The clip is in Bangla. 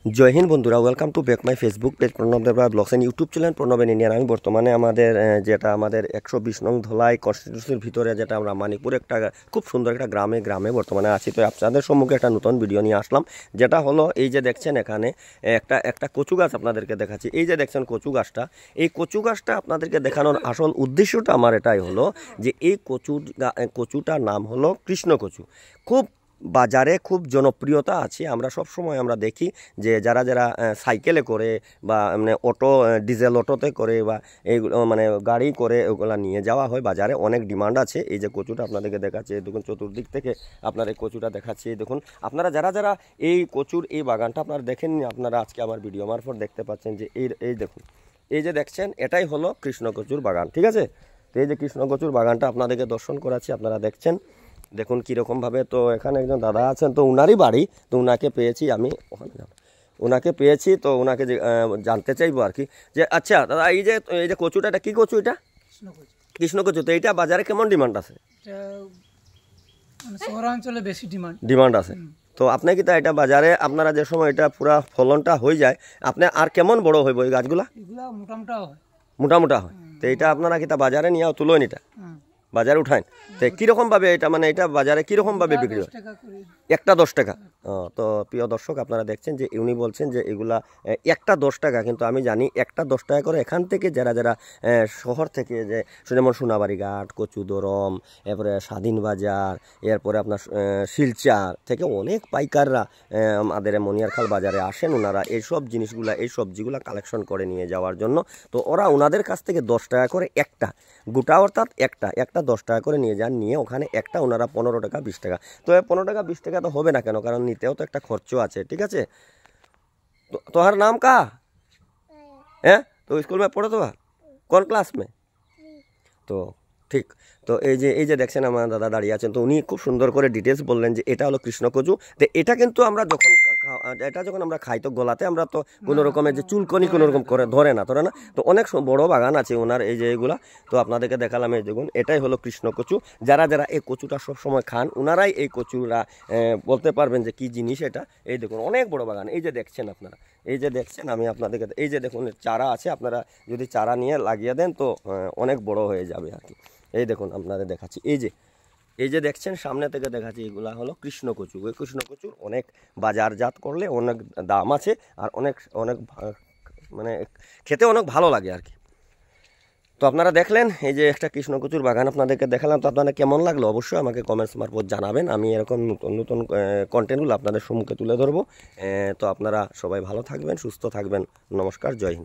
জয় হিন্দ বন্ধুরা, welcome to back my Facebook page Pranab Debroy blogs and YouTube channel Pranab Indian. আমি বর্তমানে আমাদের 120 নং ধলাই কনস্টিটিউন্সির ভিতরে যেটা আমরা মানিকপুর একটা খুব সুন্দর একটা গ্রামে বর্তমানে আছি। তো আপনাদের সম্মুখে একটা নতুন ভিডিও নিয়ে আসলাম, যেটা হলো এই যে দেখছেন এখানে একটা কচু গাছ আপনাদেরকে দেখাচ্ছি। এই যে দেখছেন কচু গাছটা, এই কচু গাছটা আপনাদেরকে দেখানোর আসল উদ্দেশ্যটা আমার এটাই হলো যে এই কচুটার নাম হলো কৃষ্ণ কচু। খুব বাজারে খুব জনপ্রিয়তা আছে। আমরা সব সময় আমরা দেখি যে যারা সাইকেলে করে বা মানে ডিজেল অটোতে করে বা এইগুলো মানে গাড়ি করে ওগুলো নিয়ে যাওয়া হয় বাজারে, অনেক ডিমান্ড আছে। এই যে কচুটা আপনাদেরকে দেখাচ্ছে, দেখুন চতুর্দিক থেকে আপনার এই কচুটা দেখাচ্ছি। দেখুন আপনারা যারা এই কচুর এই বাগানটা আপনারা দেখেননি, আপনারা আজকে আমার ভিডিও মারফত দেখতে পাচ্ছেন যে এই দেখুন, এই যে দেখছেন এটাই হলো কৃষ্ণ কচুর বাগান, ঠিক আছে। তো এই যে কৃষ্ণ কচুর বাগানটা আপনাদেরকে দর্শন করাচ্ছি, আপনারা দেখছেন দেখুন কীরকমভাবে। তো এখানে একজন দাদা আছেন, তো উনারই বাড়ি, তো উনাকে পেয়েছি আমি, ওখানে ওনাকে পেয়েছি, তো ওনাকে জানতে চাইবো আর কি যে আচ্ছা দাদা এই যে কচুটা, এটা কী কচু? এটা কৃষ্ণ কচু। তো এইটা বাজারে কেমন ডিমান্ড আছে? শহরাঞ্চলে বেশি ডিমান্ড আছে। তো আপনি কি তা এটা বাজারে আপনারা যে সময় এটা পুরা ফলনটা হয়ে যায়, আপনি আর কেমন বড় হইব এই গাছগুলা? মোটামোটা হয়। তো এটা আপনারা কি তা বাজারে নিয়ে তুলেন, এটা বাজারে উঠান? তো কীরকমভাবে এটা মানে এটা বাজারে কীরকমভাবে বিক্রি হয়? একটা 10 টাকা। তো প্রিয় দর্শক, আপনারা দেখছেন যে উনি বলছেন যে এগুলা একটা 10 টাকা, কিন্তু আমি জানি একটা 10 টাকা করে এখান থেকে যারা শহর থেকে যে যেমন সোনাবাড়ি ঘাট, কচুদরম, এরপরে স্বাধীন বাজার, এরপরে আপনার শিলচার থেকে অনেক পাইকাররা আমাদের মনিয়ারখাল বাজারে আসেন। ওনারা এইসব জিনিসগুলা এই সবজিগুলা কালেকশন করে নিয়ে যাওয়ার জন্য। তো ওরা ওনাদের কাছ থেকে 10 টাকা করে একটা গোটা, অর্থাৎ একটা 10 টাকা করে নিয়ে যান, নিয়ে ওখানে একটা ওনারা 15 টাকা 20 টাকা। তো 15 টাকা 20 টাকা তো হবে না কেন, কারণ নিতেও তো একটা খরচ আছে, ঠিক আছে। তো তোমার নাম কা? হ্যাঁ, তো স্কুল में পড়ো তো? কোন ক্লাস में? তো ঠিক। তো এই যে দেখছেন আমার দাদা দাঁড়িয়ে আছেন, তো উনি খুব সুন্দর করে ডিটেলস বললেন যে এটা হলো কৃষ্ণ কচু। তো এটা কিন্তু আমরা যখন আমরা খাই, তো গলাতে আমরা তো কোনো রকমের যে চুলকনি কোনো রকম করে ধরে না। তো অনেক বড় বাগান আছে ওনার, এই যে এগুলা। তো আপনাদেরকে দেখালাম, এই দেখুন এটাই হলো কৃষ্ণ কচু। যারা এই কচুটা সব সময় খান, ওনারাই এই কচুরা বলতে পারবেন যে কি জিনিস এটা। এই দেখুন অনেক বড় বাগান, এই যে দেখছেন আপনারা, এই যে দেখছেন। আমি আপনাদেরকে এই যে দেখুন চারা আছে, আপনারা যদি চারা নিয়ে লাগিয়ে দেন তো অনেক বড় হয়ে যাবে আর কি। এই দেখুন আপনাদের দেখাচ্ছি, এই যে দেখছেন সামনে থেকে দেখাচ্ছি, এগুলা হলো কৃষ্ণ কচু। ওই কৃষ্ণ কচুর অনেক বাজারজাত করলে অনেক দাম আছে, আর অনেক মানে খেতে অনেক ভালো লাগে আর কি। তো আপনারা দেখলেন এই যে একটা কৃষ্ণ কচুর বাগান আপনাদেরকে দেখালাম। তো আপনাদের কেমন লাগলো অবশ্যই আমাকে কমেন্টস মারফত জানাবেন। আমি এরকম নতুন কন্টেন্টগুলো আপনাদের সম্মুখে তুলে ধরবো। তো আপনারা সবাই ভালো থাকবেন, সুস্থ থাকবেন। নমস্কার, জয় হিন্দ।